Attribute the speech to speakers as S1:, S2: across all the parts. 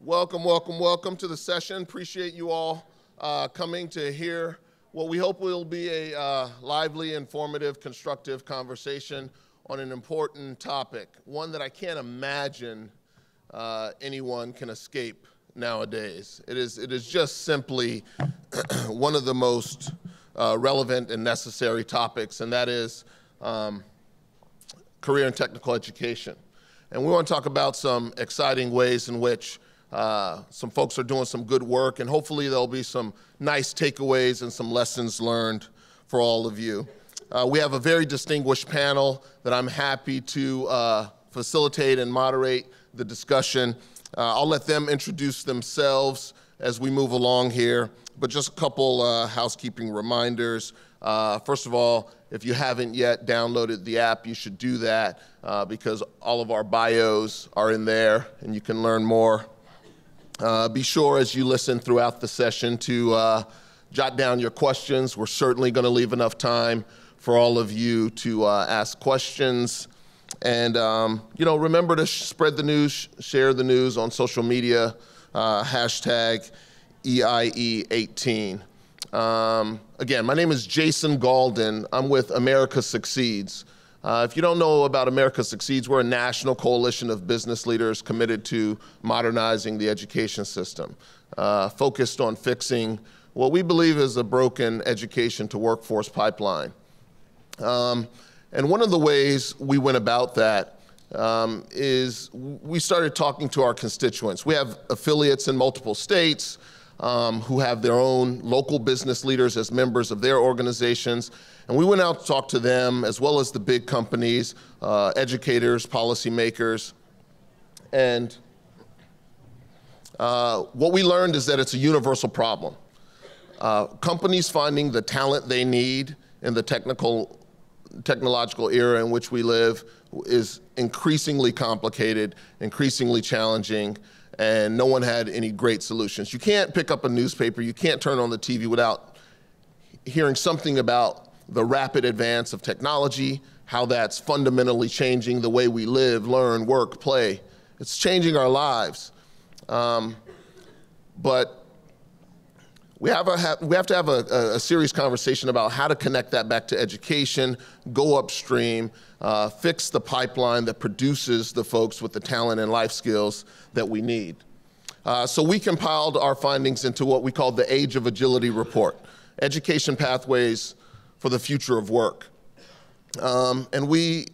S1: Welcome, welcome, welcome to the session. Appreciate you all coming to hear what we hope will be a lively, informative, constructive conversation on an important topic, one that I can't imagine anyone can escape nowadays. It is just simply one of the most relevant and necessary topics, and that is career and technical education. And we want to talk about some exciting ways in which some folks are doing some good work, and hopefully there'll be some nice takeaways and some lessons learned for all of you. We have a very distinguished panel that I'm happy to facilitate and moderate the discussion. I'll let them introduce themselves as we move along here, but just a couple housekeeping reminders. First of all, if you haven't yet downloaded the app, you should do that because all of our bios are in there and you can learn more. Be sure as you listen throughout the session to jot down your questions. We're certainly going to leave enough time for all of you to ask questions. And remember to spread the news, share the news on social media, hashtag EIE18. Again, my name is Jason Galden. I'm with America Succeeds. If you don't know about America Succeeds, we're a national coalition of business leaders committed to modernizing the education system, focused on fixing what we believe is a broken education to workforce pipeline. And one of the ways we went about that is we started talking to our constituents. We have affiliates in multiple states who have their own local business leaders as members of their organizations. And we went out to talk to them, as well as the big companies, educators, policymakers. And what we learned is that it's a universal problem. Companies finding the talent they need in the technological era in which we live is increasingly complicated, increasingly challenging, and no one had any great solutions. You can't pick up a newspaper, you can't turn on the TV without hearing something about the rapid advance of technology, how that's fundamentally changing the way we live, learn, work, play. It's changing our lives. But we have to have a serious conversation about how to connect that back to education, go upstream, fix the pipeline that produces the folks with the talent and life skills that we need. So we compiled our findings into what we call the Age of Agility report, Education Pathways for the Future of Work. And we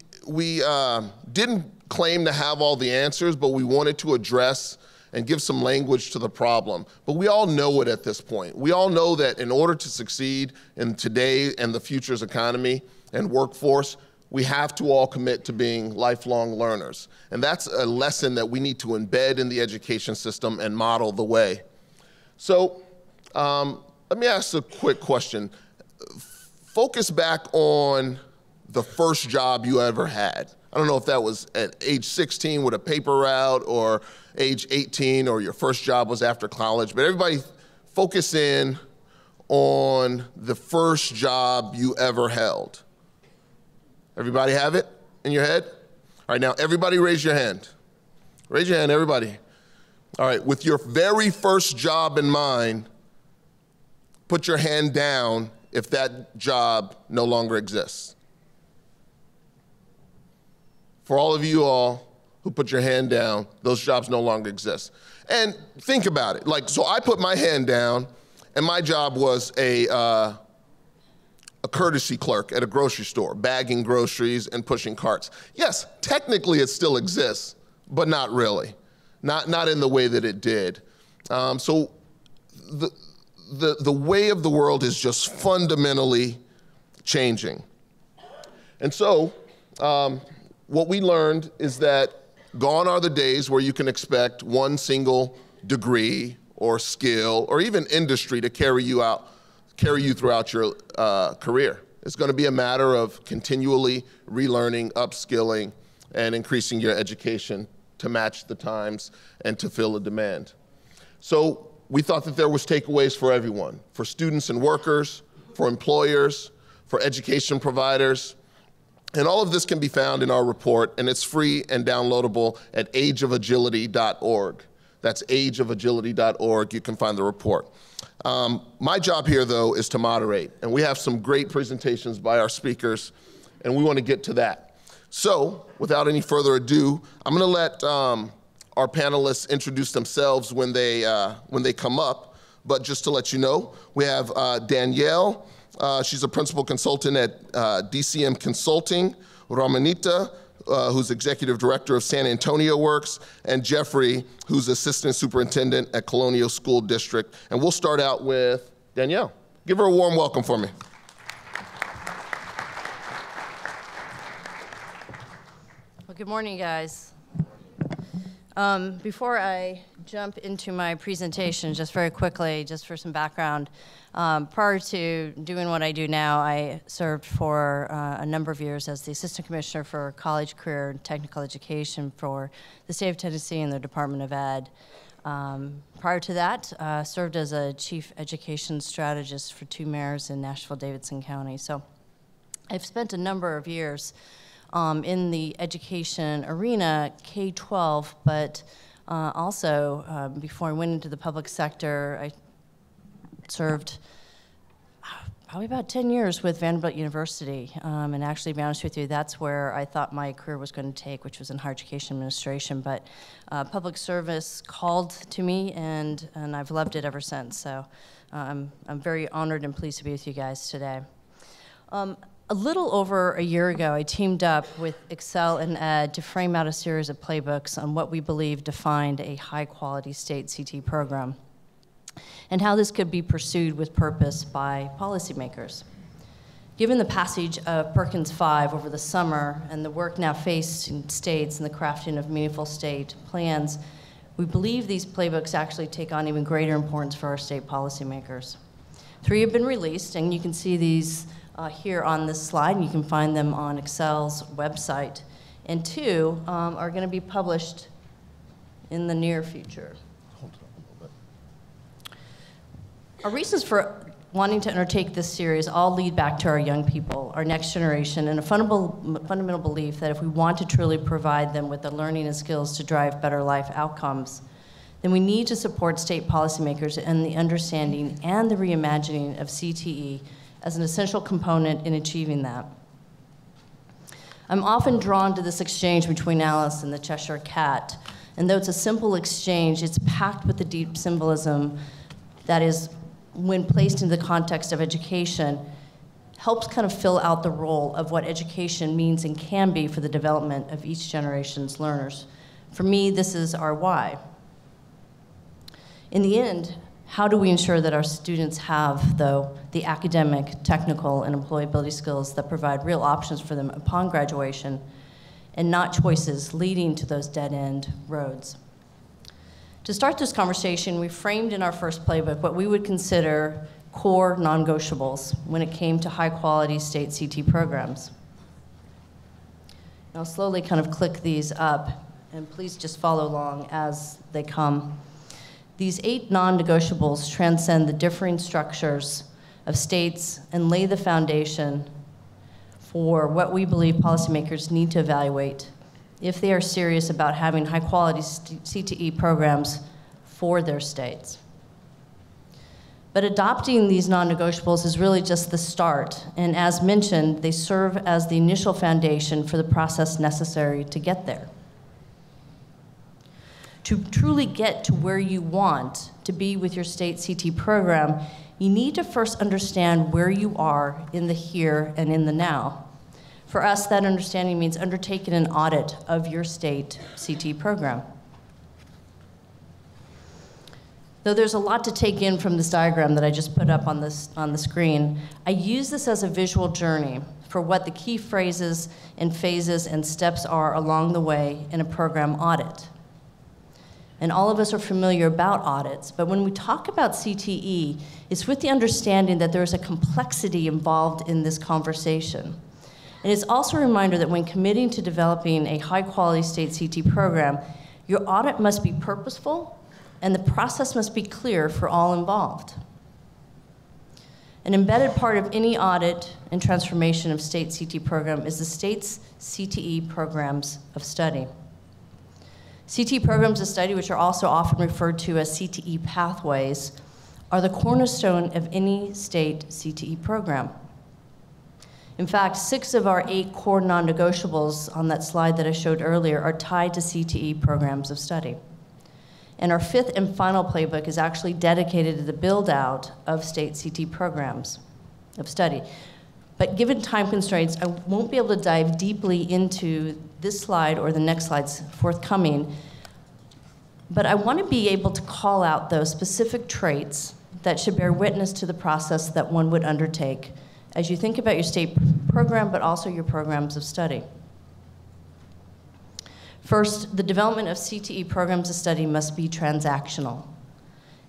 S1: didn't claim to have all the answers, but we wanted to address and give some language to the problem. But we all know it at this point. We all know that in order to succeed in today and the future's economy and workforce, we have to all commit to being lifelong learners. And that's a lesson that we need to embed in the education system and model the way. So let me ask a quick question. Focus back on the first job you ever had. I don't know if that was at age 16 with a paper route or age 18 or your first job was after college, but everybody focus in on the first job you ever held. Everybody have it in your head? All right, now everybody raise your hand. Raise your hand, everybody. All right, with your very first job in mind, put your hand down if that job no longer exists. For all of you all who put your hand down, those jobs no longer exist. And think about it. So I put my hand down, and my job was a courtesy clerk at a grocery store, bagging groceries and pushing carts. Yes, technically it still exists, but not really. Not in the way that it did. So the way of the world is just fundamentally changing. And so what we learned is that gone are the days where you can expect one single degree or skill or even industry to carry you throughout your career. It's going to be a matter of continually relearning, upskilling, and increasing your education to match the times and to fill the demand. So we thought that there was takeaways for everyone, for students and workers, for employers, for education providers. And all of this can be found in our report, and it's free and downloadable at ageofagility.org. That's ageofagility.org. You can find the report. My job here, though, is to moderate, and we have some great presentations by our speakers, and we want to get to that. So, without any further ado, I'm going to let our panelists introduce themselves when they come up. But just to let you know, we have Danielle. She's a principal consultant at DCM Consulting. Ramanita, who's executive director of San Antonio Works, and Jeffrey, who's assistant superintendent at Colonial School District. And we'll start out with Danielle. Give her a warm welcome for me.
S2: Well, good morning, guys. Before I jump into my presentation, just very quickly, just for some background, prior to doing what I do now, I served for a number of years as the Assistant Commissioner for College, Career, and Technical Education for the state of Tennessee and the Department of Ed. Prior to that, served as a Chief Education Strategist for 2 mayors in Nashville-Davidson County. So I've spent a number of years in the education arena, K-12, but also before I went into the public sector, I served probably about 10 years with Vanderbilt University. And actually, to be honest with you, that's where I thought my career was going to take, which was in higher education administration. But public service called to me, and I've loved it ever since. So I'm very honored and pleased to be with you guys today. A little over a year ago, I teamed up with ExcelinEd to frame out a series of playbooks on what we believe defined a high-quality state CT program and how this could be pursued with purpose by policymakers. Given the passage of Perkins 5 over the summer and the work now faced in states and the crafting of meaningful state plans, we believe these playbooks actually take on even greater importance for our state policymakers. 3 have been released, and you can see these here on this slide, and you can find them on Excel's website. And 2 are going to be published in the near future.
S1: Hold on a little bit.
S2: Our reasons for wanting to undertake this series all lead back to our young people, our next generation, and a fundamental belief that if we want to truly provide them with the learning and skills to drive better life outcomes, then we need to support state policymakers in the understanding and the reimagining of CTE as an essential component in achieving that. I'm often drawn to this exchange between Alice and the Cheshire Cat, and though it's a simple exchange, it's packed with the deep symbolism that is, when placed in the context of education, helps kind of fill out the role of what education means and can be for the development of each generation's learners. For me, this is our why. In the end, how do we ensure that our students have, though, the academic, technical, and employability skills that provide real options for them upon graduation and not choices leading to those dead-end roads? To start this conversation, we framed in our first playbook what we would consider core non-negotiables when it came to high-quality state CT programs. I'll slowly kind of click these up, and please just follow along as they come. These 8 non-negotiables transcend the differing structures of states and lay the foundation for what we believe policymakers need to evaluate if they are serious about having high-quality CTE programs for their states. But adopting these non-negotiables is really just the start, and as mentioned, they serve as the initial foundation for the process necessary to get there. To truly get to where you want to be with your state CT program, you need to first understand where you are in the here and in the now. For us, that understanding means undertaking an audit of your state CT program. Though there's a lot to take in from this diagram that I just put up on the screen, I use this as a visual journey for what the key phrases and phases and steps are along the way in a program audit. And all of us are familiar about audits, but when we talk about CTE, it's with the understanding that there's a complexity involved in this conversation. And it's also a reminder that when committing to developing a high-quality state CT program, your audit must be purposeful, and the process must be clear for all involved. An embedded part of any audit and transformation of state CT program is the state's CTE programs of study. CTE programs of study, which are also often referred to as CTE pathways, are the cornerstone of any state CTE program. In fact, 6 of our 8 core non-negotiables on that slide that I showed earlier are tied to CTE programs of study. And our 5th and final playbook is actually dedicated to the build-out of state CTE programs of study. But given time constraints, I won't be able to dive deeply into this slide or the next slides forthcoming, but I want to be able to call out those specific traits that should bear witness to the process that one would undertake as you think about your state program, but also your programs of study. First, the development of CTE programs of study must be transactional.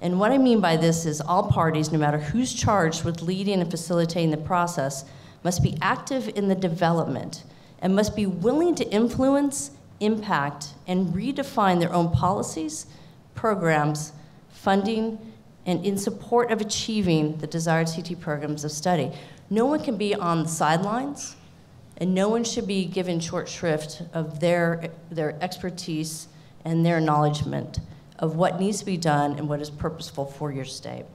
S2: And what I mean by this is all parties, no matter who's charged with leading and facilitating the process, must be active in the development and must be willing to influence, impact, and redefine their own policies, programs, funding, and in support of achieving the desired CTE programs of study. No one can be on the sidelines, and no one should be given short shrift of their expertise and their acknowledgement of what needs to be done and what is purposeful for your state.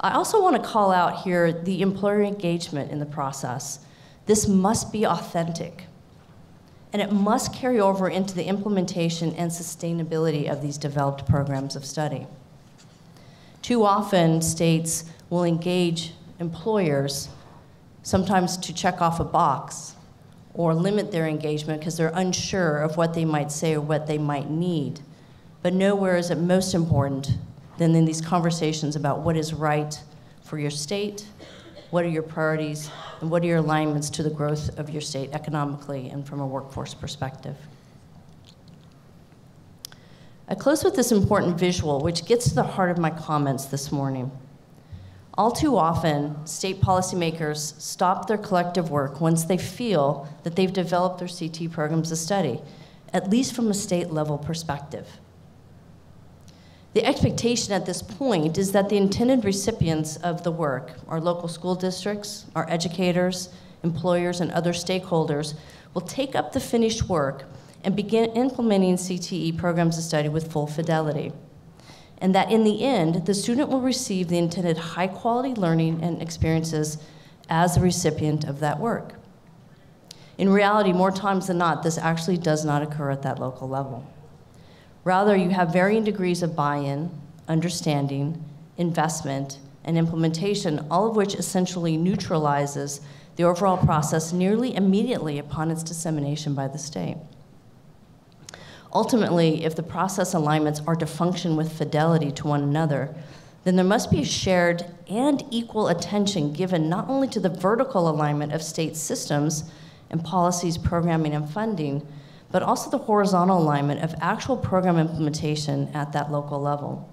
S2: I also want to call out here the employer engagement in the process. This must be authentic, and it must carry over into the implementation and sustainability of these developed programs of study. Too often, states will engage employers, sometimes to check off a box, or limit their engagement because they're unsure of what they might say or what they might need. But nowhere is it most important than in these conversations about what is right for your state, what are your priorities, and what are your alignments to the growth of your state economically and from a workforce perspective. I close with this important visual, which gets to the heart of my comments this morning. All too often, state policymakers stop their collective work once they feel that they've developed their CTE programs of study, at least from a state level perspective. The expectation at this point is that the intended recipients of the work, our local school districts, our educators, employers, and other stakeholders, will take up the finished work and begin implementing CTE programs of study with full fidelity. And that in the end, the student will receive the intended high-quality learning and experiences as the recipient of that work. In reality, more times than not, this actually does not occur at that local level. Rather, you have varying degrees of buy-in, understanding, investment, and implementation, all of which essentially neutralizes the overall process nearly immediately upon its dissemination by the state. Ultimately, if the process alignments are to function with fidelity to one another, then there must be a shared and equal attention given not only to the vertical alignment of state systems and policies, programming, and funding, but also the horizontal alignment of actual program implementation at that local level,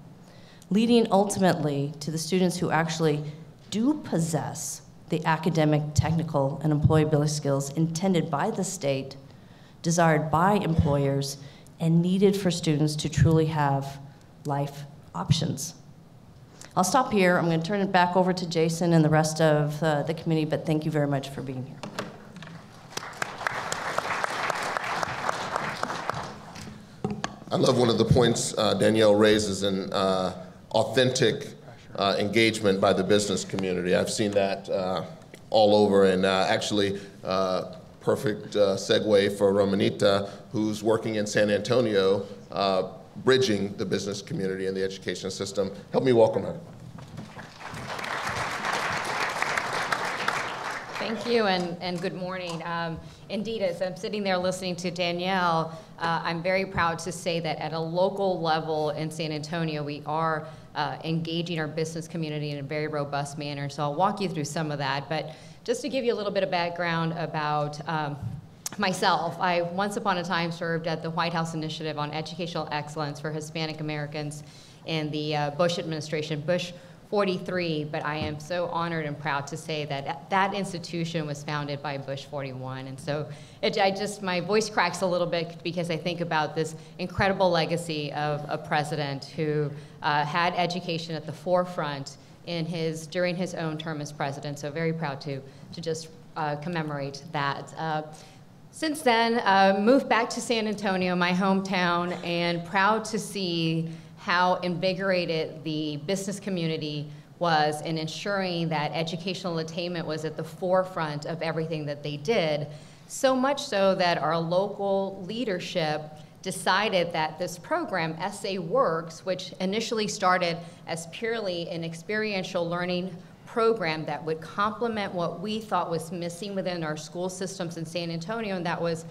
S2: leading ultimately to the students who actually do possess the academic, technical, and employability skills intended by the state, desired by employers, and needed for students to truly have life options. I'll stop here. I'm going to turn it back over to Jason and the rest of the committee, but thank you very much for being here.
S1: I love one of the points Danielle raises in authentic engagement by the business community. I've seen that all over, and actually, perfect segue for Romanita, who's working in San Antonio, bridging the business community and the education system. Help me welcome her.
S3: Thank you, and good morning. Indeed, as I'm sitting there listening to Danielle, I'm very proud to say that at a local level in San Antonio, we are engaging our business community in a very robust manner. So I'll walk you through some of that. But just to give you a little bit of background about myself, I once upon a time served at the White House Initiative on Educational Excellence for Hispanic Americans in the Bush administration, Bush 43, but I am so honored and proud to say that that institution was founded by Bush 41. And so my voice cracks a little bit because I think about this incredible legacy of a president who had education at the forefront during his own term as president. So very proud to just commemorate that. Since then, moved back to San Antonio, my hometown, and proud to see how invigorated the business community was in ensuring that educational attainment was at the forefront of everything that they did. So much so that our local leadership decided that this program, SA Works, which initially started as purely an experiential learning program that would complement what we thought was missing within our school systems in San Antonio, and that was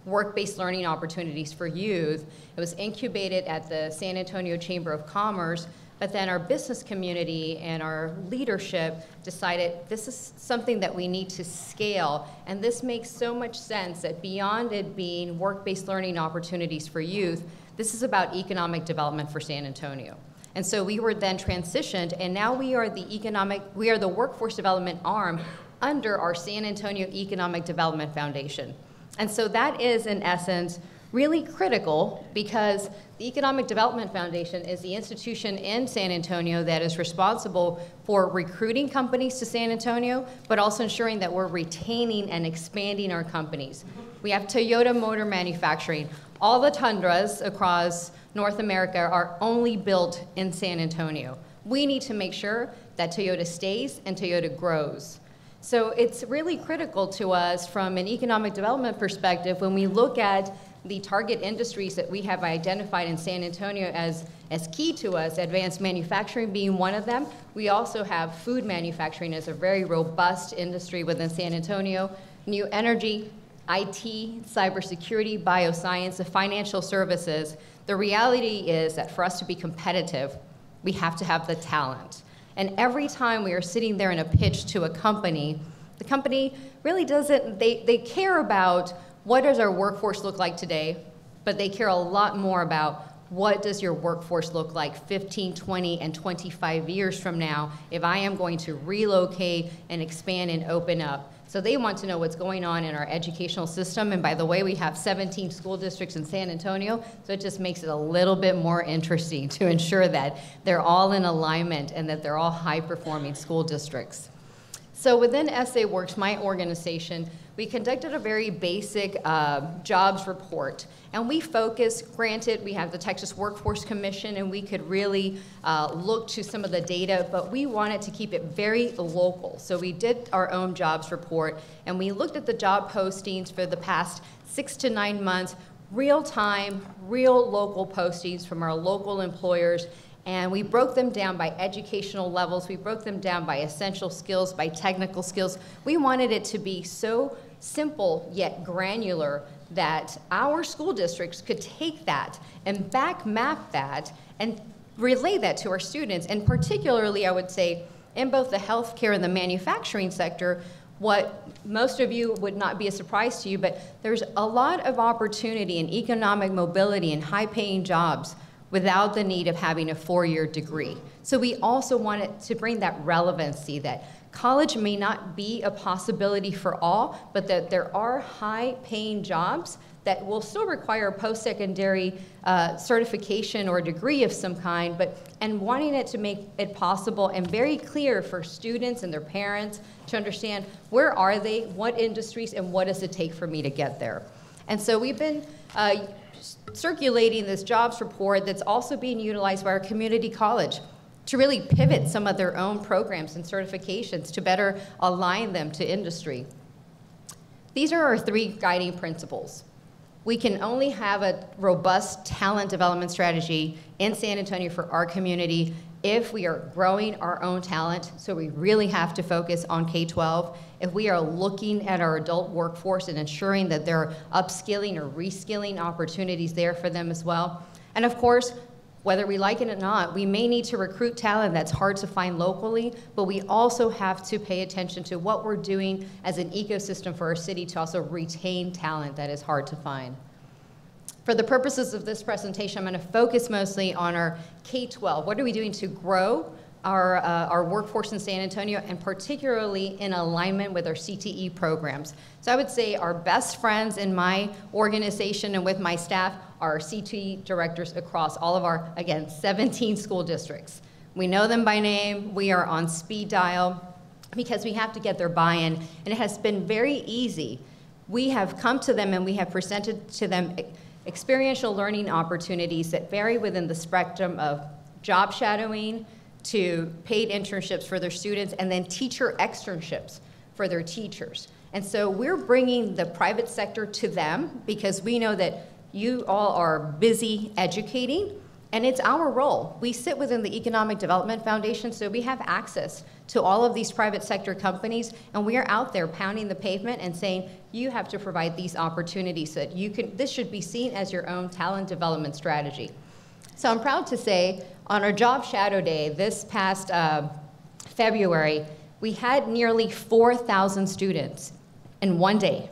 S3: work-based learning opportunities for youth. It was incubated at the San Antonio Chamber of Commerce, but then our business community and our leadership decided this is something that we need to scale, and this makes so much sense that beyond it being work-based learning opportunities for youth, this is about economic development for San Antonio. And so we were then transitioned, and now we are the workforce development arm under our San Antonio Economic Development Foundation. And so that is, in essence, really critical because the Economic Development Foundation is the institution in San Antonio that is responsible for recruiting companies to San Antonio, but also ensuring that we're retaining and expanding our companies. We have Toyota Motor Manufacturing. All the Tundras across North America are only built in San Antonio. We need to make sure that Toyota stays and Toyota grows. So it's really critical to us from an economic development perspective when we look at the target industries that we have identified in San Antonio as key to us, advanced manufacturing being one of them. We also have food manufacturing as a very robust industry within San Antonio, new energy, IT, cybersecurity, bioscience, and financial services. The reality is that for us to be competitive, we have to have the talent. And every time we are sitting there in a pitch to a company, the company really doesn't, they care about what does our workforce look like today, but they care a lot more about what does your workforce look like 15, 20, and 25 years from now if I am going to relocate and expand and open up. So they want to know what's going on in our educational system. And by the way, we have 17 school districts in San Antonio, so it just makes it a little bit more interesting to ensure that they're all in alignment and that they're all high-performing school districts. So within SA Works, my organization, we conducted a very basic jobs report. And we focused, granted, we have the Texas Workforce Commission, and we could really look to some of the data, but we wanted to keep it very local. So we did our own jobs report, and we looked at the job postings for the past 6 to 9 months, real time, real local postings from our local employers. And we broke them down by educational levels. We broke them down by essential skills, by technical skills. We wanted it to be so simple yet granular that our school districts could take that and back map that and relay that to our students. And particularly, I would say, in both the healthcare and the manufacturing sector, what most of you would not be a surprise to you, but there's a lot of opportunity in economic mobility and high-paying jobs without the need of having a 4-year degree. So we also wanted to bring that relevancy that college may not be a possibility for all, but that there are high-paying jobs that will still require a post-secondary certification or degree of some kind, and wanting it to make it possible and very clear for students and their parents to understand where are they, what industries, and what does it take for me to get there. And so we've been circulating this jobs report that's also being utilized by our community college to really pivot some of their own programs and certifications to better align them to industry. These are our 3 guiding principles. We can only have a robust talent development strategy in San Antonio for our community if we are growing our own talent, so we really have to focus on K-12. If we are looking at our adult workforce and ensuring that there are upskilling or reskilling opportunities there for them as well. And of course, whether we like it or not, we may need to recruit talent that's hard to find locally, but we also have to pay attention to what we're doing as an ecosystem for our city to also retain talent that is hard to find. For the purposes of this presentation, I'm going to focus mostly on our K-12. What are we doing to grow our workforce in San Antonio, and particularly in alignment with our CTE programs? So I would say our best friends in my organization and with my staff are our CTE directors across all of our, again, 17 school districts. We know them by name. We are on speed dial because we have to get their buy-in, and it has been very easy we have come to them and we have presented to them experiential learning opportunities that vary within the spectrum of job shadowing to paid internships for their students, and then teacher externships for their teachers. And so we're bringing the private sector to them because we know that you all are busy educating, and it's our role. We sit within the Economic Development Foundation, so we have access to all of these private sector companies, and we are out there pounding the pavement and saying, you have to provide these opportunities so that you can, this should be seen as your own talent development strategy. So I'm proud to say, on our Job Shadow Day this past February, we had nearly 4,000 students in one day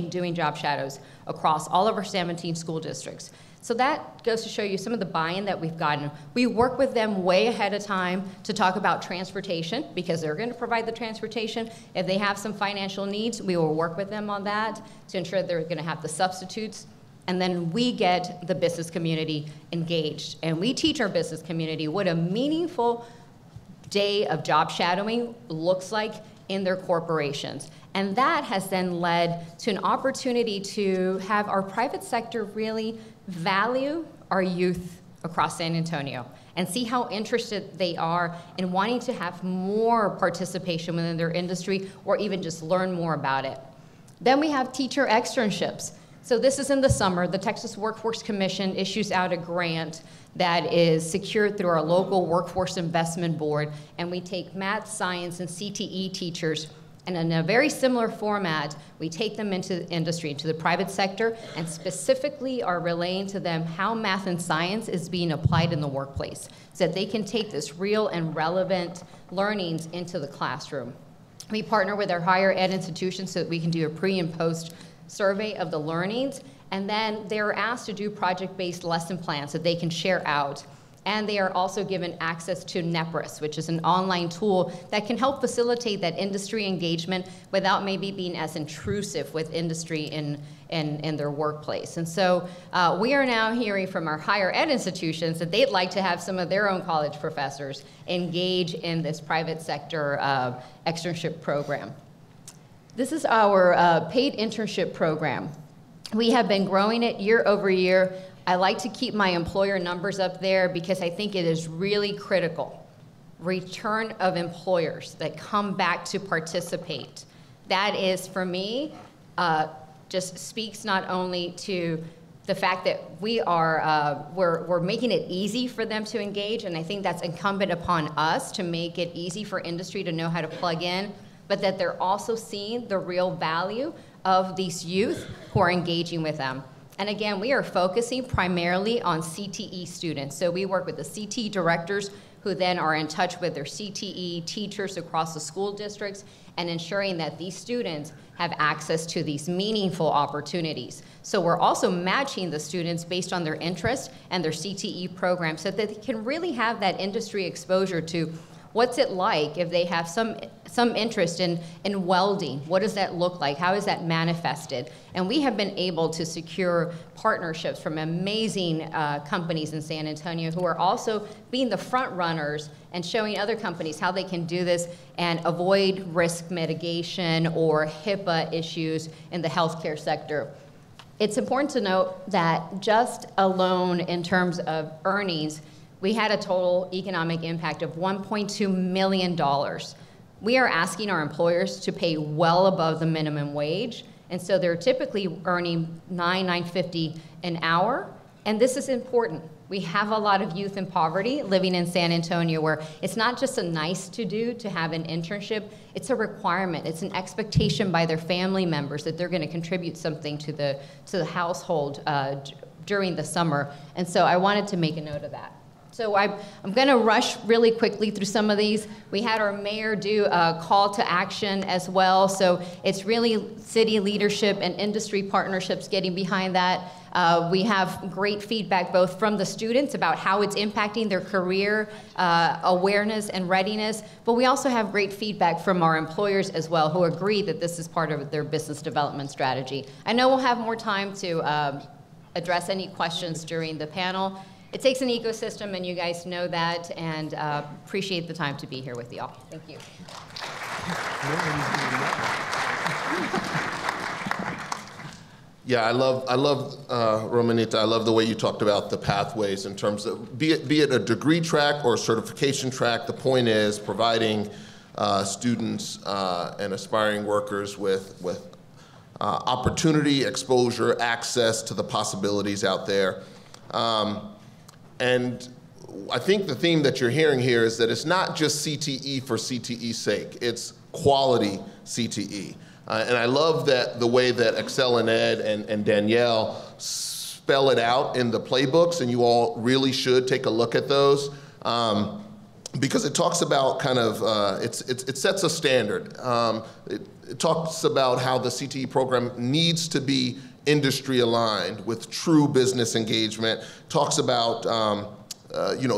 S3: doing job shadows across all of our 17 school districts. So that goes to show you some of the buy-in that we've gotten. We work with them way ahead of time to talk about transportation, because they're going to provide the transportation. If they have some financial needs, we will work with them on that to ensure they're going to have the substitutes. And then we get the business community engaged. And we teach our business community what a meaningful day of job shadowing looks like in their corporations. And that has then led to an opportunity to have our private sector really value our youth across San Antonio and see how interested they are in wanting to have more participation within their industry or even just learn more about it. Then we have teacher externships. So this is in the summer. The Texas Workforce Commission issues out a grant that is secured through our local Workforce Investment Board, and we take math, science, and CTE teachers, and in a very similar format, we take them into the industry, into the private sector, and specifically are relaying to them how math and science is being applied in the workplace, so that they can take this real and relevant learnings into the classroom. We partner with our higher ed institutions so that we can do a pre and post survey of the learnings, and then they're asked to do project-based lesson plans that they can share out. And they are also given access to NEPRIS, which is an online tool that can help facilitate that industry engagement without maybe being as intrusive with industry in their workplace. And so we are now hearing from our higher ed institutions that they'd like to have some of their own college professors engage in this private sector externship program. This is our paid internship program. We have been growing it year over year. I like to keep my employer numbers up there because I think it is really critical. Return of employers that come back to participate. That is, for me, just speaks not only to the fact that we are, we're making it easy for them to engage, and I think that's incumbent upon us to make it easy for industry to know how to plug in, but that they're also seeing the real value of these youth who are engaging with them. And again, we are focusing primarily on CTE students. So we work with the CTE directors who then are in touch with their CTE teachers across the school districts and ensuring that these students have access to these meaningful opportunities. So we're also matching the students based on their interest and their CTE program so that they can really have that industry exposure to what's it like if they have some interest in welding? What does that look like? How is that manifested? And we have been able to secure partnerships from amazing companies in San Antonio who are also being the front runners and showing other companies how they can do this and avoid risk mitigation or HIPAA issues in the healthcare sector. It's important to note that just alone in terms of earnings, we had a total economic impact of $1.2 million. We are asking our employers to pay well above the minimum wage, and so they're typically earning $9.50 an hour, and this is important. We have a lot of youth in poverty living in San Antonio where it's not just a nice to do to have an internship, it's a requirement, it's an expectation by their family members that they're gonna contribute something to the household during the summer, and so I wanted to make a note of that. So I'm going to rush really quickly through some of these. We had our mayor do a call to action as well. So it's really city leadership and industry partnerships getting behind that. We have great feedback both from the students about how it's impacting their career awareness and readiness, but we also have great feedback from our employers as well who agree that this is part of their business development strategy. I know we'll have more time to address any questions during the panel. It takes an ecosystem, and you guys know that, and appreciate the time to be here with y'all. Thank you.
S1: Yeah, I love Romanita, I love the way you talked about the pathways in terms of, be it a degree track or a certification track, the point is providing students and aspiring workers with opportunity, exposure, access to the possibilities out there. And I think the theme that you're hearing here is that it's not just CTE for CTE's sake, it's quality CTE. And I love that the way that ExcelinEd and Danielle spell it out in the playbooks, and you all really should take a look at those, because it talks about kind of, it sets a standard. It talks about how the CTE program needs to be industry aligned with true business engagement, talks about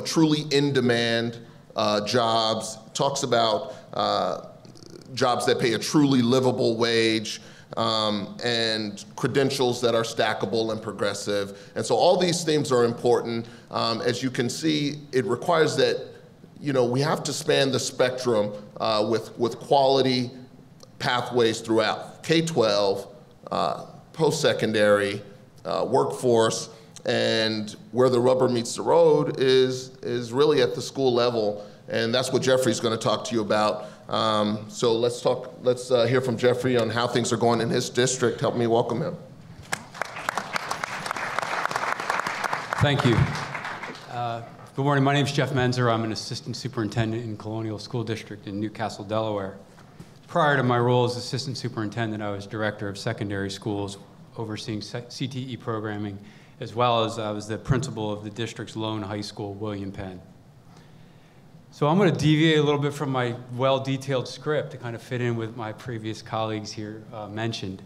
S1: truly in-demand jobs, talks about jobs that pay a truly livable wage, and credentials that are stackable and progressive. And so all these things are important. As you can see, it requires that we have to span the spectrum with quality pathways throughout K-12, post-secondary, workforce, and where the rubber meets the road is really at the school level. And that's what Jeffrey's going to talk to you about. So let's hear from Jeffrey on how things are going in his district. Help me welcome him.
S4: Thank you. Good morning. My name is Jeff Menzer. I'm an assistant superintendent in Colonial School District in Newcastle, Delaware. Prior to my role as assistant superintendent, I was director of secondary schools, overseeing CTE programming, as well as I was the principal of the district's lone high school, William Penn. So I'm going to deviate a little bit from my well-detailed script to kind of fit in with my previous colleagues here mentioned.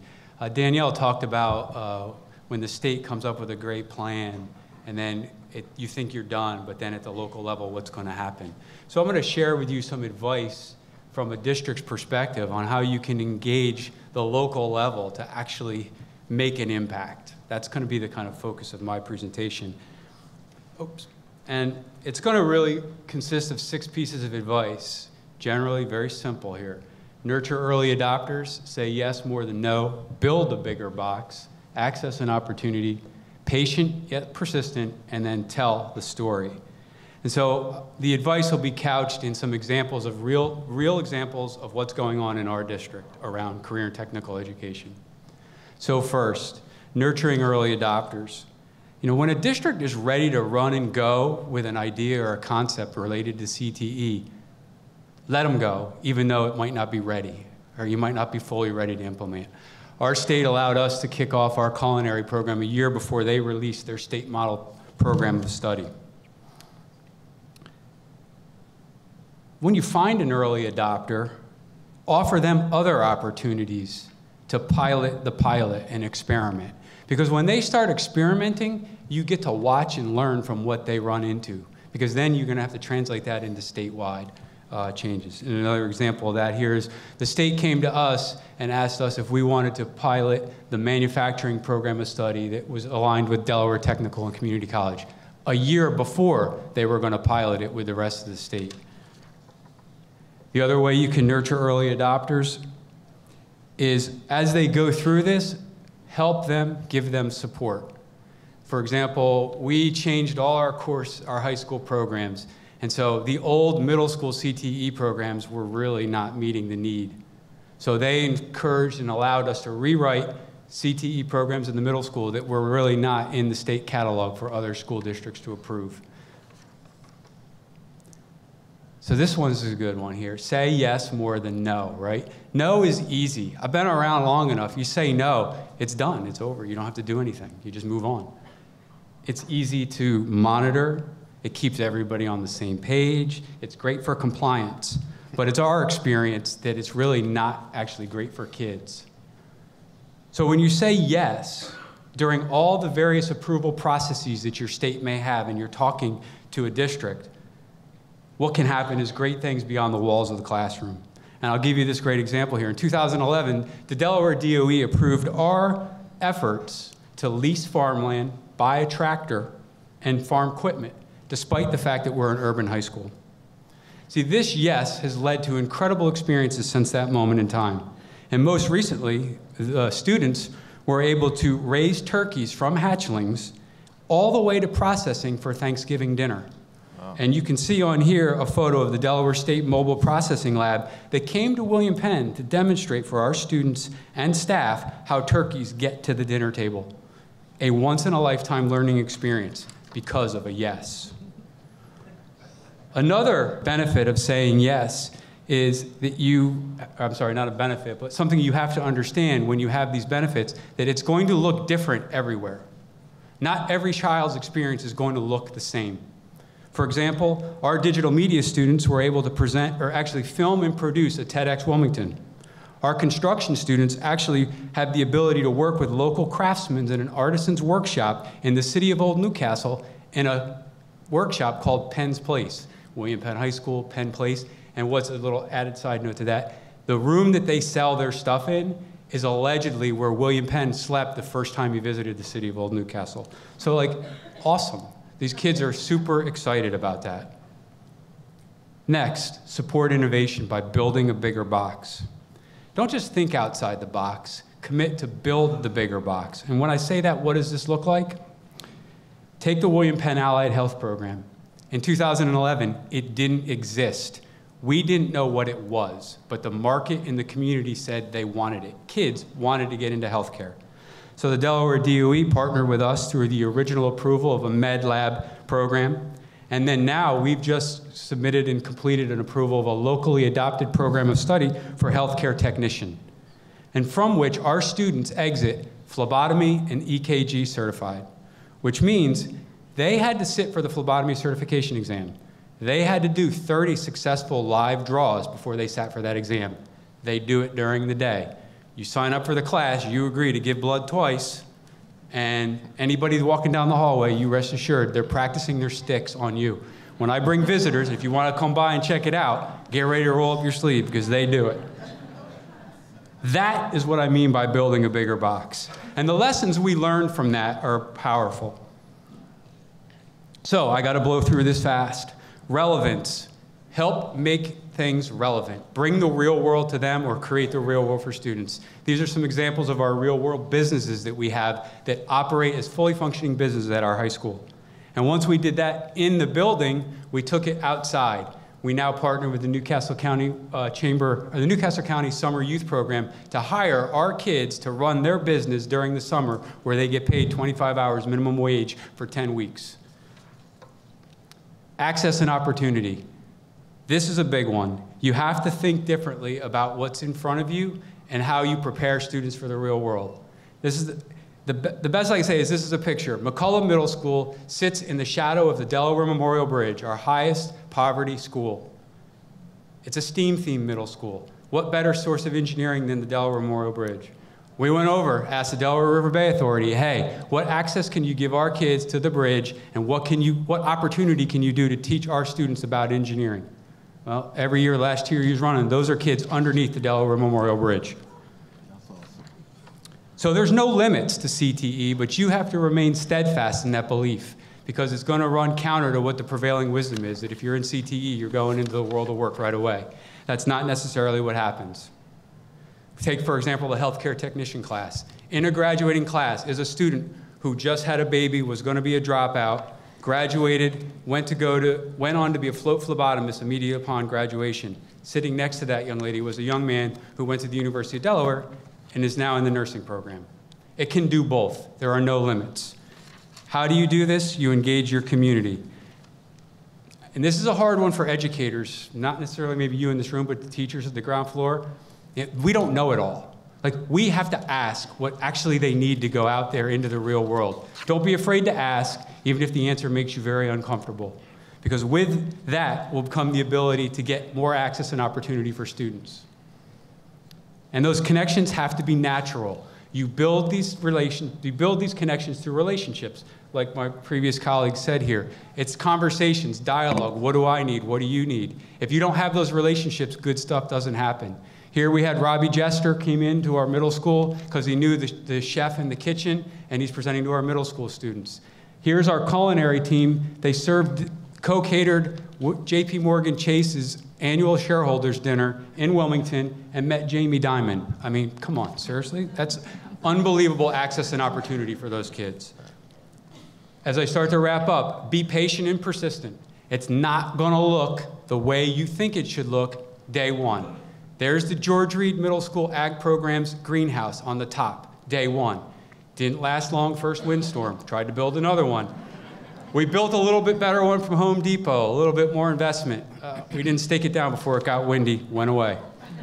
S4: Danielle talked about when the state comes up with a great plan and then you think you're done, but then at the local level, what's going to happen? So I'm going to share with you some advice from a district's perspective on how you can engage the local level to actually make an impact. That's going to be the kind of focus of my presentation. Oops. And it's going to really consist of 6 pieces of advice, generally very simple here. Nurture early adopters, say yes more than no, build a bigger box, access an opportunity, patient yet persistent, and then tell the story. And so the advice will be couched in some examples of real examples of what's going on in our district around career and technical education. So first, nurturing early adopters. When a district is ready to run and go with an idea or a concept related to CTE, let them go, even though it might not be ready, or you might not be fully ready to implement. Our state allowed us to kick off our culinary program a year before they released their state model program of study. When you find an early adopter, offer them other opportunities to pilot the pilot and experiment. Because when they start experimenting, you get to watch and learn from what they run into, because then you're going to have to translate that into statewide changes. And another example of that here is the state came to us and asked us if we wanted to pilot the manufacturing program of study that was aligned with Delaware Technical and Community College a year before they were going to pilot it with the rest of the state. The other way you can nurture early adopters is, as they go through this, help them, give them support. For example, we changed all our high school programs, and so the old middle school CTE programs were really not meeting the need. So they encouraged and allowed us to rewrite CTE programs in the middle school that were really not in the state catalog for other school districts to approve. So this one's a good one here. Say yes more than no, right? No is easy. I've been around long enough. You say no, it's done, it's over. You don't have to do anything. You just move on. It's easy to monitor. It keeps everybody on the same page. It's great for compliance. But it's our experience that it's really not actually great for kids. So when you say yes, during all the various approval processes that your state may have and you're talking to a district, what can happen is great things beyond the walls of the classroom. And I'll give you this great example here. In 2011, the Delaware DOE approved our efforts to lease farmland, buy a tractor, and farm equipment, despite the fact that we're an urban high school. See, this yes has led to incredible experiences since that moment in time. And most recently, the students were able to raise turkeys from hatchlings all the way to processing for Thanksgiving dinner. Wow. And you can see on here a photo of the Delaware State Mobile Processing Lab that came to William Penn to demonstrate for our students and staff how turkeys get to the dinner table. A once-in-a-lifetime learning experience because of a yes. Another benefit of saying yes is that I'm sorry, not a benefit, but something you have to understand when you have these benefits, that it's going to look different everywhere. Not every child's experience is going to look the same. For example, our digital media students were able to present, or actually film and produce a TEDx Wilmington. Our construction students actually have the ability to work with local craftsmen in an artisan's workshop in the city of Old Newcastle in a workshop called Penn Place. William Penn High School, Penn Place. And what's a little added side note to that, the room that they sell their stuff in is allegedly where William Penn slept the first time he visited the city of Old Newcastle. So like, awesome. These kids are super excited about that. Next, support innovation by building a bigger box. Don't just think outside the box, commit to build the bigger box. And when I say that, what does this look like? Take the William Penn Allied Health Program. In 2011, it didn't exist. We didn't know what it was, but the market and the community said they wanted it. Kids wanted to get into healthcare. So the Delaware DOE partnered with us through the original approval of a med lab program. And then now we've just submitted and completed an approval of a locally adopted program of study for healthcare technician, and from which our students exit phlebotomy and EKG certified, which means they had to sit for the phlebotomy certification exam. They had to do 30 successful live draws before they sat for that exam. They do it during the day. You sign up for the class, you agree to give blood twice, and anybody walking down the hallway, you rest assured, they're practicing their sticks on you. When I bring visitors, if you want to come by and check it out, get ready to roll up your sleeve because they do it. That is what I mean by building a bigger box. And the lessons we learned from that are powerful. So I got to blow through this fast. Relevance. Help make things relevant. Bring the real world to them or create the real world for students. These are some examples of our real world businesses that we have that operate as fully functioning businesses at our high school. And once we did that in the building, we took it outside. We now partner with the Newcastle County the Newcastle County Summer Youth Program to hire our kids to run their business during the summer, where they get paid 25 hours minimum wage for 10 weeks. Access and opportunity. This is a big one. You have to think differently about what's in front of you and how you prepare students for the real world. This is the best I can say is this is a picture. McCullough Middle School sits in the shadow of the Delaware Memorial Bridge, our highest poverty school. It's a STEAM-themed middle school. What better source of engineering than the Delaware Memorial Bridge? We went over, asked the Delaware River Bay Authority, hey, what access can you give our kids to the bridge, and what opportunity can you do to teach our students about engineering? Well, every year, last 2 years running, those are kids underneath the Delaware Memorial Bridge. So there's no limits to CTE, but you have to remain steadfast in that belief, because it's going to run counter to what the prevailing wisdom is, that if you're in CTE, you're going into the world of work right away. That's not necessarily what happens. Take, for example, the healthcare technician class. In a graduating class is a student who just had a baby, was going to be a dropout, graduated, went on to be a float phlebotomist immediately upon graduation. Sitting next to that young lady was a young man who went to the University of Delaware and is now in the nursing program. It can do both. There are no limits. How do you do this? You engage your community. And this is a hard one for educators, not necessarily maybe you in this room, but the teachers at the ground floor. We don't know it all. Like, we have to ask what actually they need to go out there into the real world. Don't be afraid to ask, even if the answer makes you very uncomfortable. Because with that will come the ability to get more access and opportunity for students. And those connections have to be natural. You build these connections through relationships, like my previous colleague said here. It's conversations, dialogue. What do I need? What do you need? If you don't have those relationships, good stuff doesn't happen. Here we had Robbie Jester came into our middle school because he knew the chef in the kitchen, and he's presenting to our middle school students. Here's our culinary team. They co-catered J.P. Morgan Chase's annual shareholders dinner in Wilmington and met Jamie Dimon. I mean, come on, seriously? Unbelievable access and opportunity for those kids. As I start to wrap up, be patient and persistent. It's not going to look the way you think it should look day one. There's the George Reed Middle School Ag Program's greenhouse on the top, day one. Didn't last long, first windstorm. Tried to build another one. We built a little bit better one from Home Depot, a little bit more investment. We didn't stake it down before it got windy, went away.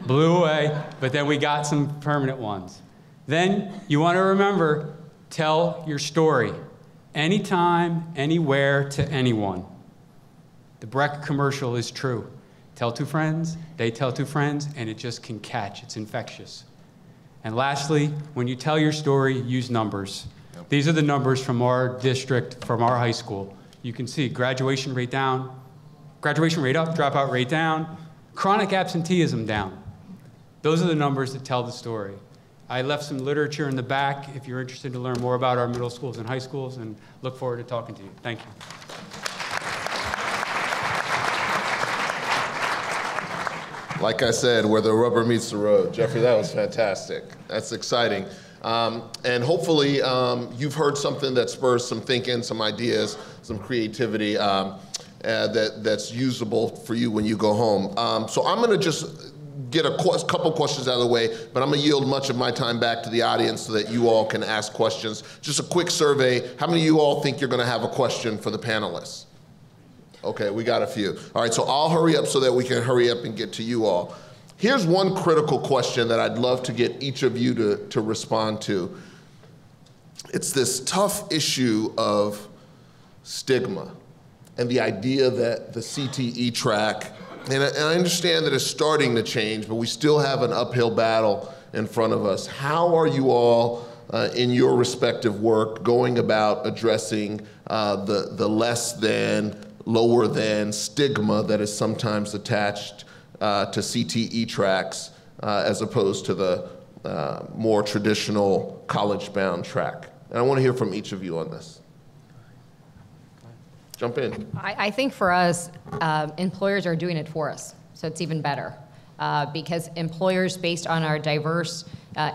S4: Blew away, but then we got some permanent ones. Then you want to remember, tell your story. Anytime, anywhere, to anyone. The Breck commercial is true. Tell two friends, they tell two friends, and it just can catch. It's infectious. And lastly, when you tell your story, use numbers. Yep. These are the numbers from our district, from our high school. You can see graduation rate down, graduation rate up, dropout rate down, chronic absenteeism down. Those are the numbers that tell the story. I left some literature in the back if you're interested to learn more about our middle schools and high schools, and look forward to talking to you. Thank you.
S1: Like I said, where the rubber meets the road. Jeffrey, that was fantastic. That's exciting. And hopefully you've heard something that spurs some thinking, some ideas, some creativity that's usable for you when you go home. So I'm gonna just get a couple questions out of the way, but I'm gonna yield much of my time back to the audience so that you all can ask questions. Just a quick survey. How many of you all think you're gonna have a question for the panelists? Okay, we got a few. All right, so I'll hurry up so that we can hurry up and get to you all. Here's one critical question that I'd love to get each of you to respond to. It's this tough issue of stigma and the idea that the CTE track, and I understand that it's starting to change, but we still have an uphill battle in front of us. How are you all in your respective work going about addressing the less than, lower than stigma that is sometimes attached to CTE tracks as opposed to the more traditional college-bound track? And I want to hear from each of you on this. Jump in.
S3: I think for us, employers are doing it for us, so it's even better. Because employers, based on our diverse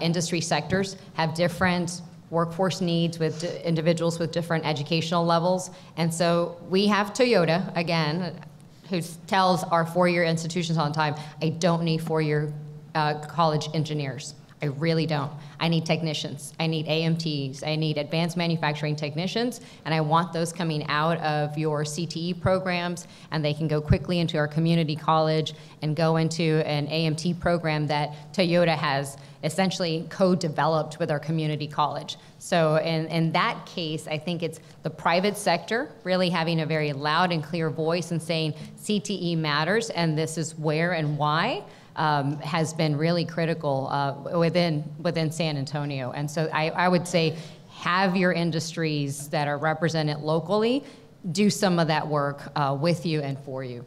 S3: industry sectors, have different workforce needs with individuals with different educational levels. And so we have Toyota, again, who tells our four-year institutions all the time, I don't need four-year college engineers. I really don't. I need technicians. I need AMTs. I need advanced manufacturing technicians, and I want those coming out of your CTE programs, and they can go quickly into our community college and go into an AMT program that Toyota has essentially co-developed with our community college. So in that case, I think it's the private sector really having a very loud and clear voice and saying CTE matters, and this is where and why. Has been really critical within San Antonio. And so I would say have your industries that are represented locally do some of that work with you and for you.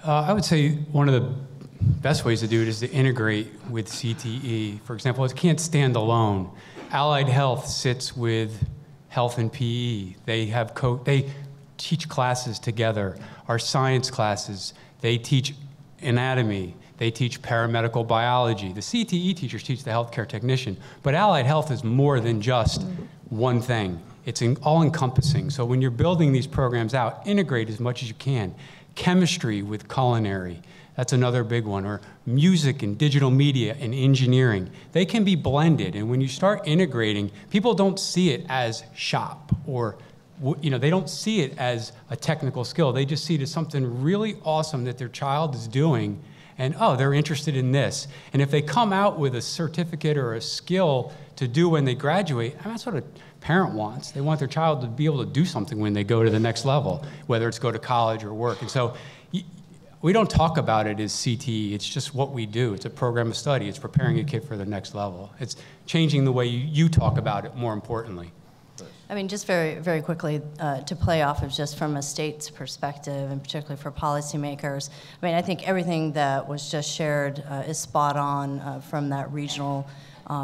S4: I would say one of the best ways to do it is to integrate with CTE. For example, it can't stand alone. Allied Health sits with Health and PE. They teach classes together. Our science classes, they teach anatomy. They teach paramedical biology. The CTE teachers teach the healthcare technician, but Allied Health is more than just one thing. It's all-encompassing. So when you're building these programs out, integrate as much as you can. Chemistry with culinary, that's another big one, or music and digital media and engineering. They can be blended, and when you start integrating, people don't see it as shop or they don't see it as a technical skill. They just see it as something really awesome that their child is doing, and oh, they're interested in this. And if they come out with a certificate or a skill to do when they graduate, that's what a parent wants. They want their child to be able to do something when they go to the next level, whether it's go to college or work. And so we don't talk about it as CTE. It's just what we do. It's a program of study. It's preparing a kid for the next level. It's changing the way you talk about it, more importantly.
S2: I mean, just very, very quickly to play off of just from a state's perspective, and particularly for policymakers. I mean, I think everything that was just shared is spot on from that regional,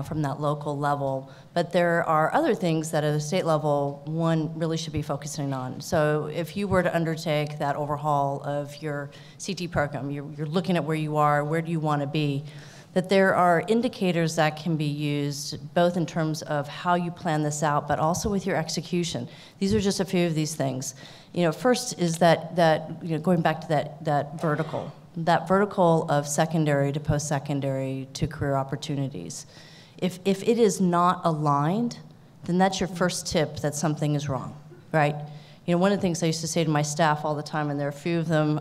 S2: from that local level. But there are other things that at a state level, one really should be focusing on. So if you were to undertake that overhaul of your CT program, you're looking at where you are, where do you want to be? that there are indicators that can be used both in terms of how you plan this out, but also with your execution. These are just a few of these things. First is that going back to that vertical of secondary to post-secondary to career opportunities. If it is not aligned, then that's your first tip that something is wrong, right? One of the things I used to say to my staff all the time, and there are a few of them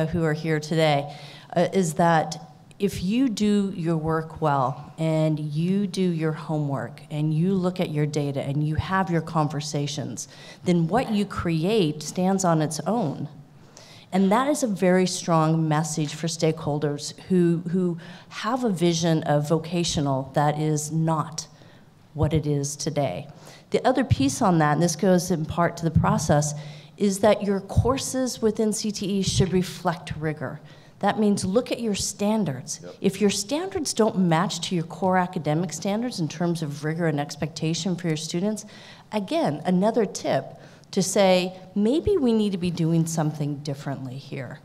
S2: who are here today, is that if you do your work well and you do your homework and you look at your data and you have your conversations, then what you create stands on its own. And that is a very strong message for stakeholders who have a vision of vocational that is not what it is today. The other piece on that, and this goes in part to the process, is that your courses within CTE should reflect rigor. That means look at your standards. Yep. If your standards don't match to your core academic standards in terms of rigor and expectation for your students, again, another tip to say, maybe we need to be doing something differently here.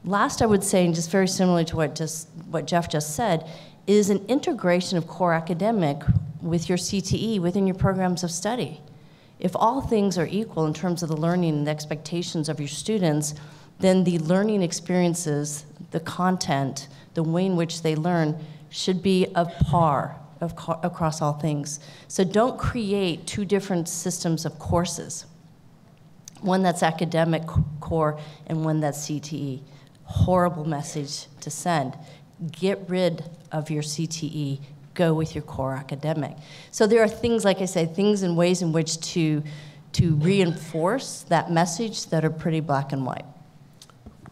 S2: Last, I would say, and just very similar to what Jeff just said, is an integration of core academic with your CTE within your programs of study. If all things are equal in terms of the learning and the expectations of your students, then the learning experiences, the content, the way in which they learn should be of par across all things. So don't create two different systems of courses, one that's academic core and one that's CTE. Horrible message to send. Get rid of your CTE, go with your core academic. So there are things, like I say, things and ways in which to reinforce that message that are pretty black and white.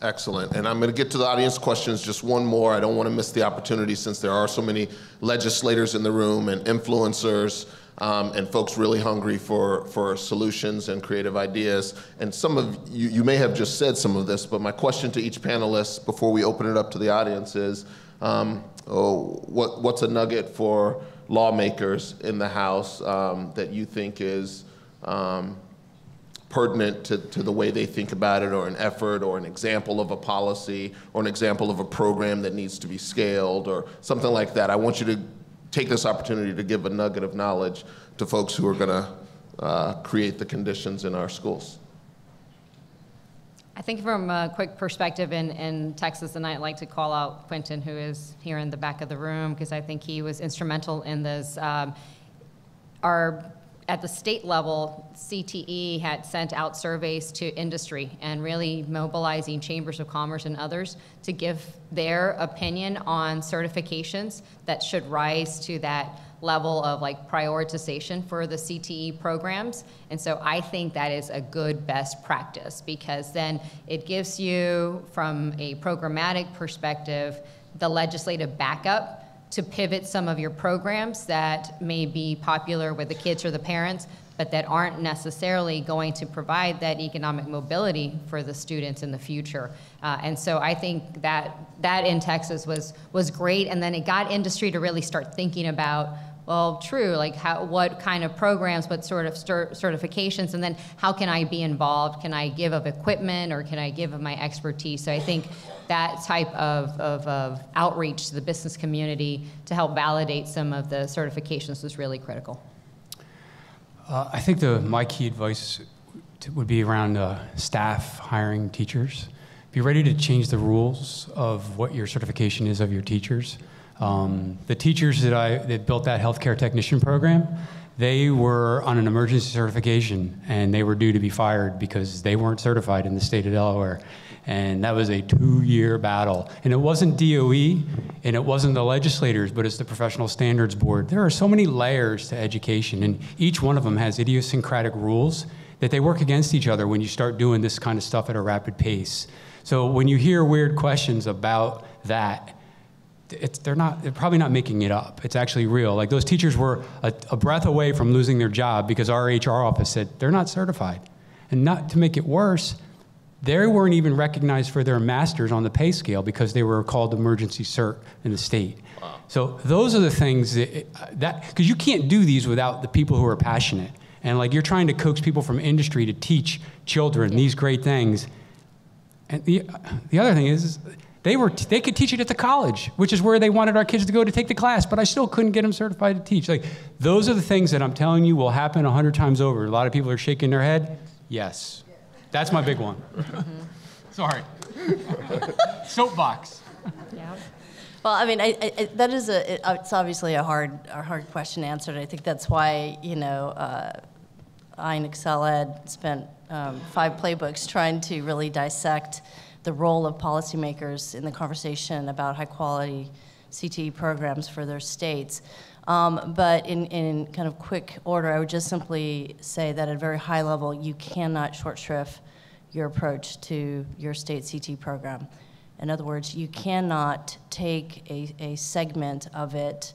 S1: Excellent. And I'm going to get to the audience questions. Just one more. I don't want to miss the opportunity since there are so many legislators in the room and influencers and folks really hungry for solutions and creative ideas. And some of you may have just said some of this, but my question to each panelist before we open it up to the audience is, what's a nugget for lawmakers in the House that you think is pertinent to the way they think about it, or an effort, or an example of a policy, or an example of a program that needs to be scaled, or something like that? I want you to take this opportunity to give a nugget of knowledge to folks who are going to create the conditions in our schools.
S3: I think from a quick perspective in Texas, and I'd like to call out Quentin, who is here in the back of the room, because I think he was instrumental in this. At the state level, CTE had sent out surveys to industry and really mobilizing chambers of commerce and others to give their opinion on certifications that should rise to that level of prioritization for the CTE programs. And so I think that is a good best practice, because then it gives you, from a programmatic perspective, the legislative backup to pivot some of your programs that may be popular with the kids or the parents, but that aren't necessarily going to provide that economic mobility for the students in the future. And so I think that in Texas was great, and then it got industry to really start thinking about, well, true, what kind of programs, what sort of certifications, and then how can I be involved? Can I give of equipment, or can I give of my expertise? So I think that type of outreach to the business community to help validate some of the certifications was really critical.
S4: I think my key advice would be around staff hiring teachers. Be ready to change the rules of what your certification is of your teachers. The teachers that built that healthcare technician program, they were on an emergency certification, and they were due to be fired because they weren't certified in the state of Delaware. And that was a 2-year battle. And it wasn't DOE, and it wasn't the legislators, but it's the Professional Standards Board. There are so many layers to education, and each one of them has idiosyncratic rules that they work against each other when you start doing this kind of stuff at a rapid pace. So when you hear weird questions about that, they're probably not making it up. It's actually real. Like, those teachers were a breath away from losing their job because our HR office said they're not certified. And not to make it worse, they weren't even recognized for their masters on the pay scale because they were called emergency cert in the state. Wow. So those are the things because you can't do these without the people who are passionate. And you're trying to coax people from industry to teach children these great things. And the other thing is They could teach it at the college, which is where they wanted our kids to go to take the class, but I still couldn't get them certified to teach. Like, those are the things that I'm telling you will happen 100 times over. A lot of people are shaking their head. Yes. That's my big one. Sorry. Soapbox.
S2: Yeah. Well, I mean, that is it's obviously a hard question to answer. And I think that's why, you know, I and ExcelinEd spent 5 playbooks trying to really dissect the role of policymakers in the conversation about high-quality CTE programs for their states. But in kind of quick order, I would just simply say that at a very high level, you cannot short shrift your approach to your state CTE program. In other words, you cannot take a segment of it,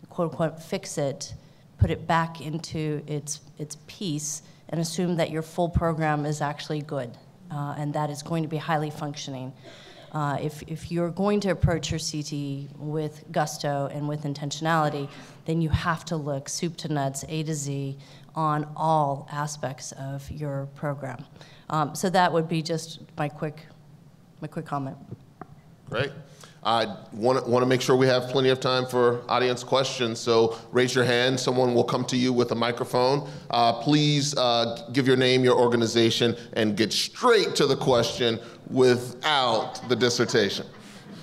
S2: quote unquote, fix it, put it back into its piece, and assume that your full program is actually good. And that is going to be highly functioning. If you're going to approach your CTE with gusto and with intentionality, then you have to look soup to nuts, A to Z, on all aspects of your program. So that would be just my quick comment.
S1: Great. I want to make sure we have plenty of time for audience questions, so raise your hand. Someone will come to you with a microphone. Please give your name, your organization, and get straight to the question without the dissertation.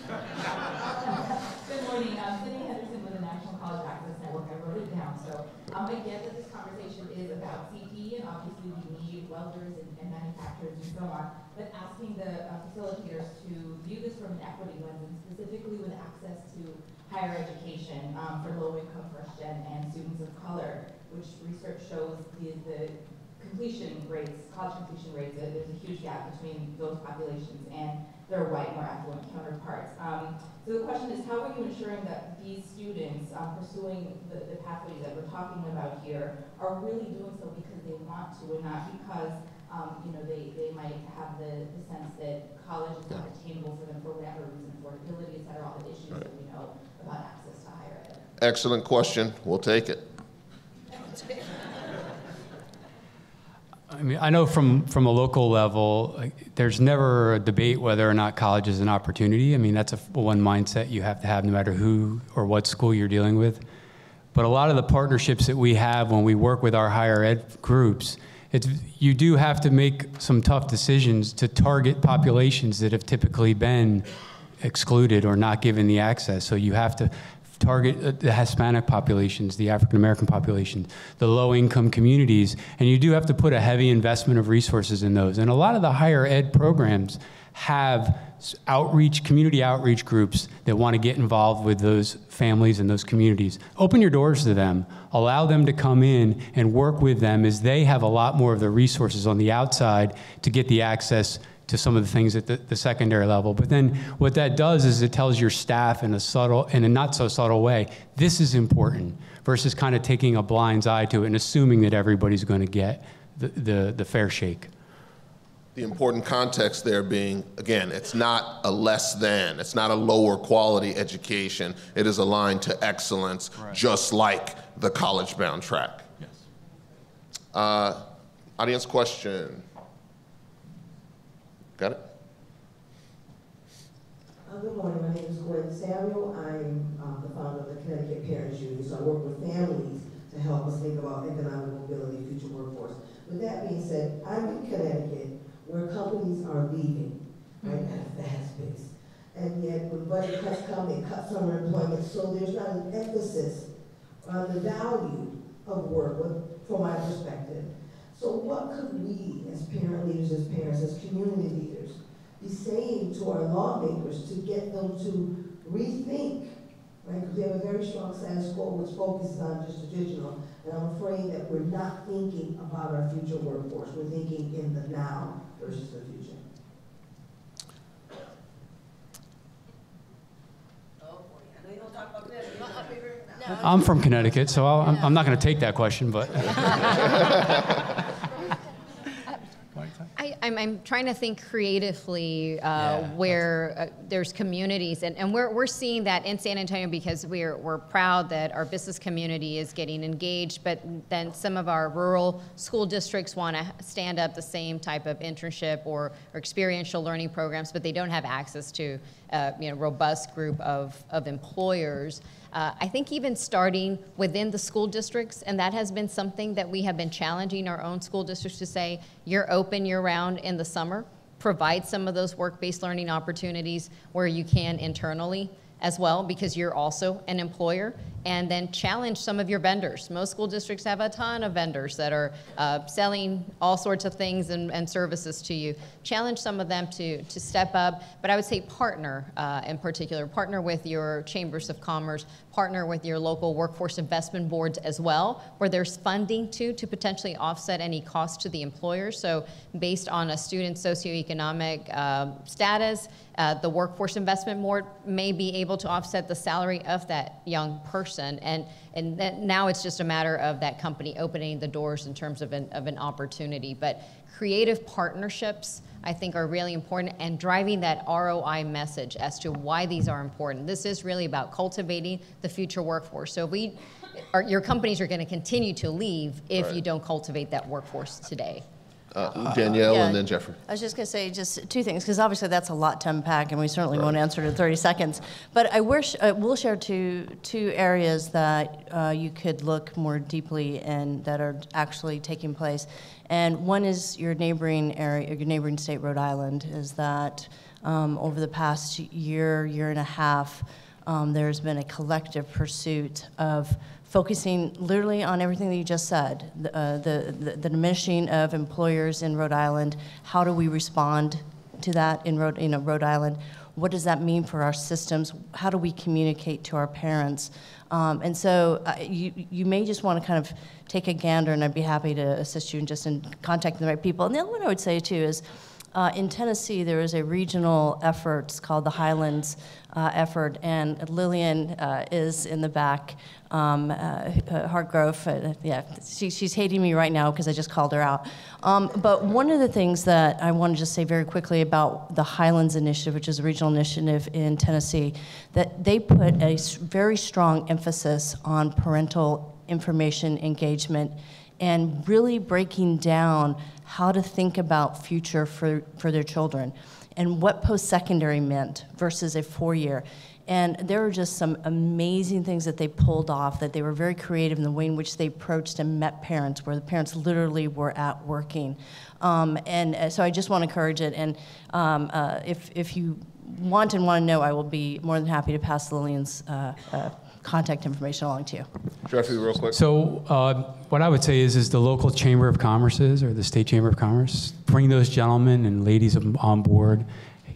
S5: Good morning. Cindy Henderson with the National College Access Network. I wrote it down. So I get that this conversation is about CTE, and obviously we need welders and manufacturers and so on, but asking the facilitators to view this from an equity lens, and specifically with access to higher education for low-income first-gen and students of color, which research shows the completion rates, college completion rates, there's a huge gap between those populations and their white, more affluent counterparts. So the question is, how are you ensuring that these students pursuing the pathways that we're talking about here are really doing so because they want to and not because you know, they might have the sense that college is not attainable for them for whatever reason, affordability, et cetera, all the issues that we know about access to higher ed.
S1: Excellent question. We'll take it.
S4: I mean, I know from a local level, there's never a debate whether or not college is an opportunity. I mean, that's one mindset you have to have no matter who or what school you're dealing with. But a lot of the partnerships that we have when we work with our higher ed groups, you do have to make some tough decisions to target populations that have typically been excluded or not given the access. So you have to target the Hispanic populations, the African American population, the low-income communities, and you do have to put a heavy investment of resources in those. And a lot of the higher ed programs have community outreach groups that want to get involved with those families and those communities. Open your doors to them. Allow them to come in and work with them, as they have a lot more of the resources on the outside to get the access to some of the things at the secondary level. But then what that does is it tells your staff in a not so subtle way, this is important, versus kind of taking a blind eye to it and assuming that everybody's going to get the fair shake.
S1: The important context there being, again, it's not a less than, it's not a lower quality education. It is aligned to excellence, right, just like the college-bound track. Yes. Audience question. Got it?
S6: Good morning. My name is Gwen Samuel. I'm the founder of the Connecticut Parents Union, so I work with families to help us think about economic mobility, future workforce. With that being said, I'm in Connecticut, where companies are leaving, right, at a fast pace. And yet, when budget cuts come, they cut summer employment, so there's not an emphasis on the value of work, from my perspective. So what could we, as parent leaders, as parents, as community leaders, be saying to our lawmakers to get them to rethink, right? Because we have a very strong status quo which focuses on just traditional, and I'm afraid that we're not thinking about our future workforce. We're thinking in the now versus the future.
S4: I'm from Connecticut, so I'm not going to take that question, but.
S3: I'm trying to think creatively where there's communities, and we're seeing that in San Antonio because we're proud that our business community is getting engaged, but then some of our rural school districts want to stand up the same type of internship or experiential learning programs, but they don't have access to robust group of employers. I think even starting within the school districts, and that has been something that we have been challenging our own school districts to say, you're open year-round in the summer, provide some of those work-based learning opportunities where you can internally as well, because you're also an employer, and then challenge some of your vendors. Most school districts have a ton of vendors that are selling all sorts of things and services to you. Challenge some of them to step up, but I would say partner in particular. Partner with your chambers of commerce, partner with your local workforce investment boards as well, where there's funding to potentially offset any cost to the employer. So based on a student's socioeconomic status, the workforce investment board may be able to offset the salary of that young person, and now it's just a matter of that company opening the doors in terms of an opportunity. But creative partnerships, I think, are really important, and driving that ROI message as to why these are important. This is really about cultivating the future workforce. So your companies are going to continue to leave if you don't cultivate that workforce today.
S1: Danielle,
S2: yeah,
S1: and then Jeffrey.
S2: I was just going to say just two things, because obviously that's a lot to unpack, and we certainly won't answer it in 30 seconds. But I will share two areas that you could look more deeply in that are actually taking place. And one is your neighboring area, your neighboring state, Rhode Island, is that over the past year and a half, there's been a collective pursuit of focusing literally on everything that you just said, the diminishing of employers in Rhode Island. How do we respond to that in Rhode Island? What does that mean for our systems? How do we communicate to our parents? And so you may just want to kind of take a gander, and I'd be happy to assist you in contacting the right people. And the other one I would say too is, in Tennessee, there is a regional effort. It's called the Highlands effort, and Lillian is in the back. Hartgrove, yeah, she's hating me right now because I just called her out. But one of the things that I want to just say very quickly about the Highlands Initiative, which is a regional initiative in Tennessee, that they put a very strong emphasis on parental information engagement and really breaking down how to think about future for their children and what post-secondary meant versus a 4-year. And there were just some amazing things that they pulled off, that they were very creative in the way in which they approached and met parents, where the parents literally were at working. And so I just want to encourage it. And if you want to know, I will be more than happy to pass Lillian's contact information along to you.
S1: Jeffrey, real quick.
S4: So what I would say is the local Chamber of Commerce's or the State Chamber of Commerce, bring those gentlemen and ladies on board.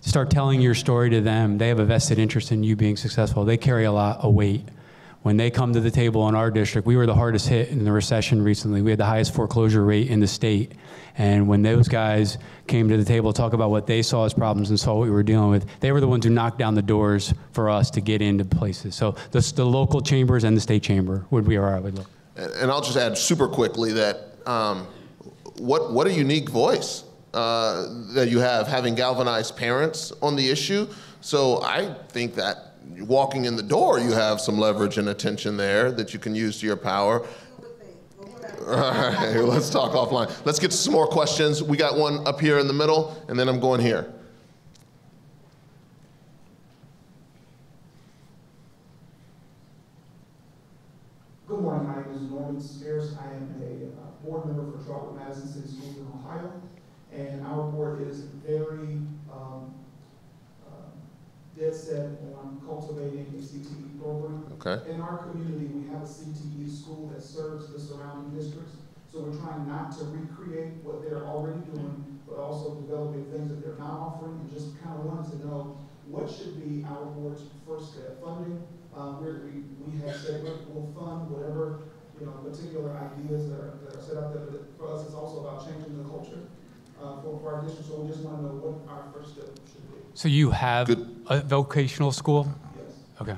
S4: Start telling your story to them. They have a vested interest in you being successful. They carry a lot of weight. When they come to the table in our district, we were the hardest hit in the recession recently. We had the highest foreclosure rate in the state. And when those guys came to the table to talk about what they saw as problems and saw what we were dealing with, they were the ones who knocked down the doors for us to get into places. So the local chambers and the state chamber would be where I would look.
S1: And I'll just add super quickly that what a unique voice that you have, having galvanized parents on the issue. So I think that walking in the door, you have some leverage and attention there that you can use to your power. All right, let's talk offline. Let's get to some more questions. We got one up here in the middle, and then I'm going here.
S7: Good morning, my name is Norman Spears. I am a board member for Charlotte Madison City Schools in Ohio, and our board is very dead set on cultivating a CTE program.
S1: Okay.
S7: In our community, we have a CTE school that serves the surrounding districts, so we're trying not to recreate what they're already doing, but also developing things that they're not offering, and just kind of wanted to know what should be our board's first step. Funding, we have said we'll fund whatever particular ideas that are set out there, but for us it's also about changing the culture for our district, so we just want to know what our first step should be.
S4: So you have a vocational school?
S7: Yes.
S4: Okay.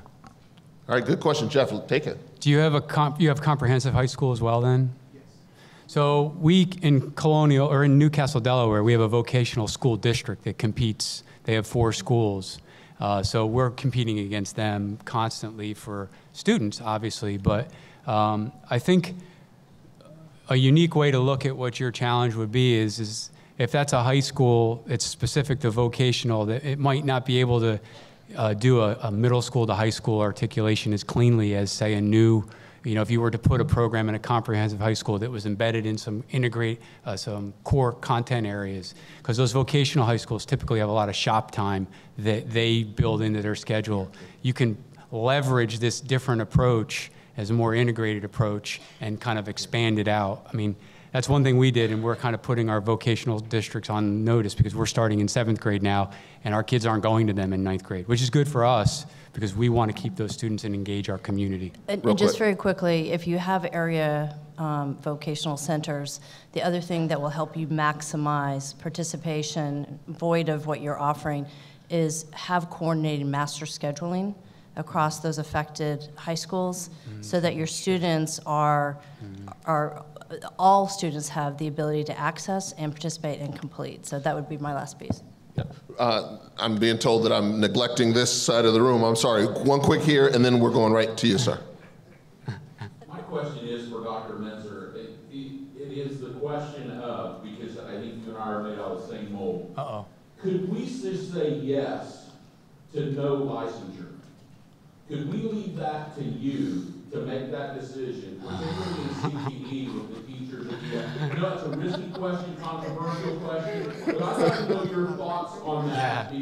S1: All right, good question, Jeff. Take it.
S4: Do you have you have comprehensive high school as well then?
S7: Yes.
S4: So we in Colonial or in Newcastle, Delaware, we have a vocational school district that competes. They have 4 schools. So we're competing against them constantly for students, obviously. But I think a unique way to look at what your challenge would be is if that's a high school, it's specific to vocational, that it might not be able to do a middle school to high school articulation as cleanly as, say, a new, if you were to put a program in a comprehensive high school that was embedded in some some core content areas, because those vocational high schools typically have a lot of shop time that they build into their schedule. You can leverage this different approach as a more integrated approach and kind of expand it out. I mean, that's one thing we did, and we're kind of putting our vocational districts on notice because we're starting in 7th grade now, and our kids aren't going to them in 9th grade, which is good for us because we want to keep those students and engage our community.
S2: And just very quickly, if you have area vocational centers, the other thing that will help you maximize participation, void of what you're offering, is have coordinated master scheduling across those affected high schools, so that your students are all students have the ability to access and participate and complete. So that would be my last piece.
S1: I'm being told that I'm neglecting this side of the room. I'm sorry. One quick here, and then we're going right to you, sir.
S8: My question is for Dr. Menzer. It is the question of, because I think you and I are made out of the same mold.
S4: Uh-oh.
S8: Could we just say yes to no licensure? Could we leave that to you to make that decision, particularly in CTE with the teachers that you have? I know it's a risky question, controversial question, but I'd like to know your thoughts on that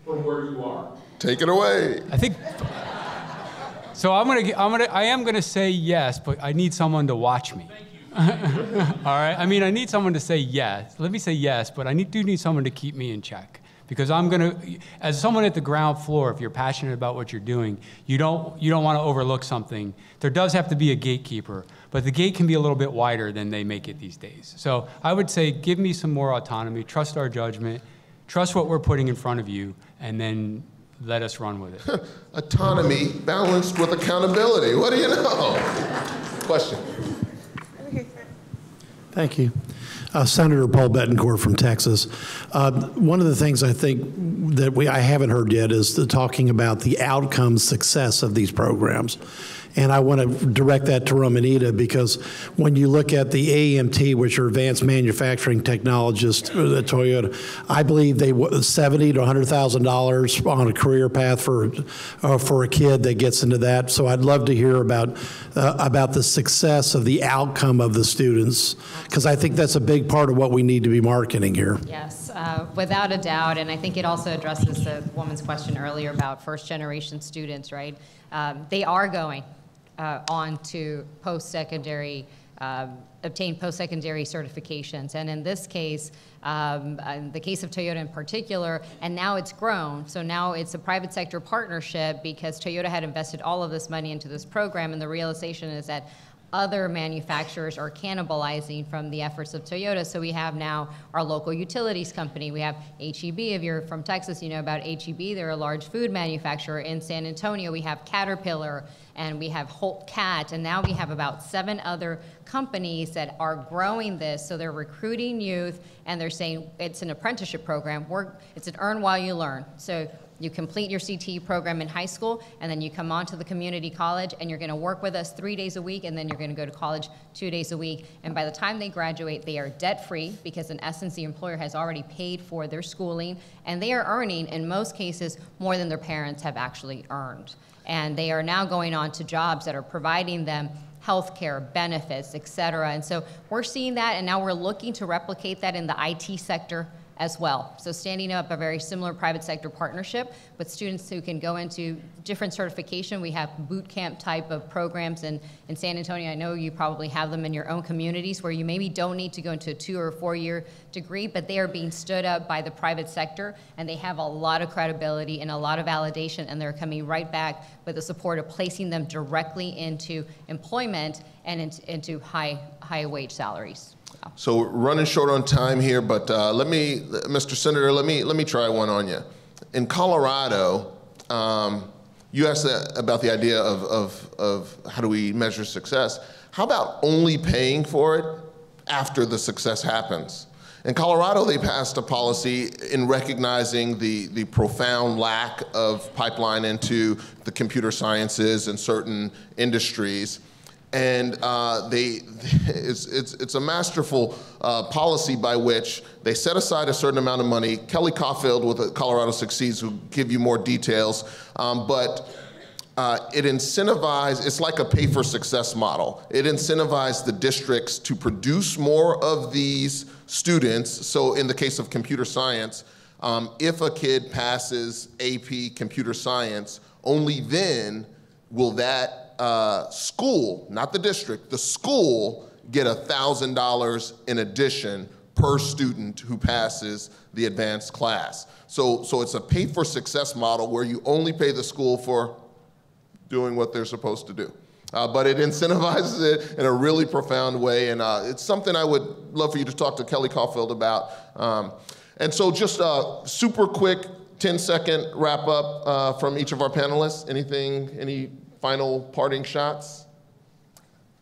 S8: from where you are.
S1: Take it away.
S4: I think. So I am gonna say yes, but I need someone to watch me. All right. I mean, I need someone to say yes. Let me say yes, but I do need someone to keep me in check. Because I'm gonna, as someone at the ground floor, if you're passionate about what you're doing, you don't want to overlook something. There does have to be a gatekeeper, but the gate can be a little bit wider than they make it these days. So I would say, give me some more autonomy, trust our judgment, trust what we're putting in front of you, and then let us run with it.
S1: Autonomy balanced with accountability. What do you know? Question.
S9: Thank you. Senator Paul Betancourt from Texas. One of the things I think that I haven't heard yet is talking about the outcome success of these programs. And I want to direct that to Romanita, because when you look at the AMT, which are advanced manufacturing technologists at Toyota, I believe they $70,000 to $100,000 on a career path for a kid that gets into that. So I'd love to hear about the success of the outcome of the students, because I think that's a big part of what we need to be marketing here.
S3: Yes, without a doubt, and I think it also addresses the woman's question earlier about first-generation students, right? They are going on to post-secondary, obtain post-secondary certifications. And in this case, in the case of Toyota in particular, and now it's grown, so now it's a private sector partnership because Toyota had invested all of this money into this program, and the realization is that other manufacturers are cannibalizing from the efforts of Toyota. So we have now our local utilities company. We have HEB. If you're from Texas, you know about HEB. They're a large food manufacturer. In San Antonio, we have Caterpillar, and we have Holt Cat, and now we have about 7 other companies that are growing this. So they're recruiting youth, and they're saying it's an apprenticeship program. It's an earn while you learn. So you complete your CTE program in high school, and then you come on to the community college, and you're going to work with us 3 days a week, and then you're going to go to college 2 days a week. And by the time they graduate, they are debt-free, because in essence, the employer has already paid for their schooling, and they are earning, in most cases, more than their parents have actually earned. And they are now going on to jobs that are providing them healthcare, benefits, et cetera. And so we're seeing that, and now we're looking to replicate that in the IT sector as well. So standing up a very similar private sector partnership with students who can go into different certification. We have boot camp type of programs in San Antonio. I know you probably have them in your own communities where you maybe don't need to go into a 2 or 4 year degree, but they are being stood up by the private sector, and they have a lot of credibility and a lot of validation, and they're coming right back with the support of placing them directly into employment and into high wage salaries.
S1: So we're running short on time here, but Mr. Senator, let me try one on you. In Colorado, you asked about the idea of how do we measure success. How about only paying for it after the success happens? In Colorado, they passed a policy in recognizing the profound lack of pipeline into the computer sciences and certain industries. And it's a masterful policy by which they set aside a certain amount of money. Kelly Caulfield with Colorado Succeeds will give you more details, but it incentivizes, it's like a pay for success model. It incentivizes the districts to produce more of these students. So in the case of computer science, if a kid passes AP computer science, only then will that school, not the district, the school get $1,000 in addition per student who passes the advanced class. So it's a pay for success model where you only pay the school for doing what they're supposed to do. But it incentivizes it in a really profound way, and it's something I would love for you to talk to Kelly Caulfield about. And so just a super quick 10-second wrap up from each of our panelists. Any final parting shots?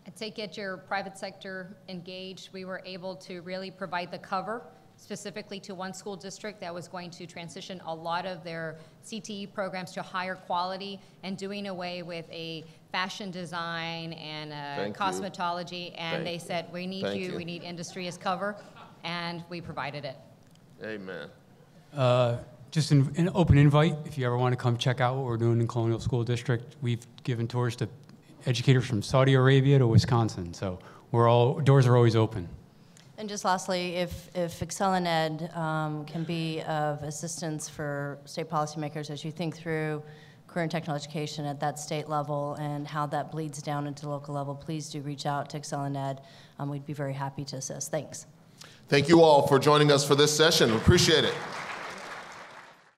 S3: I'd say get your private sector engaged. We were able to really provide the cover specifically to one school district that was going to transition a lot of their CTE programs to higher quality and doing away with a fashion design and cosmetology. And they said, we need you, we need industry as cover, and we provided it.
S1: Amen.
S4: Just an open invite, if you ever want to come check out what we're doing in Colonial School District. We've given tours to educators from Saudi Arabia to Wisconsin, so doors are always open.
S2: And just lastly, if ExcelinEd can be of assistance for state policymakers as you think through career and technical education at that state level and how that bleeds down into the local level, please do reach out to ExcelinEd. We'd be very happy to assist. Thanks.
S1: Thank you all for joining us for this session. We appreciate it.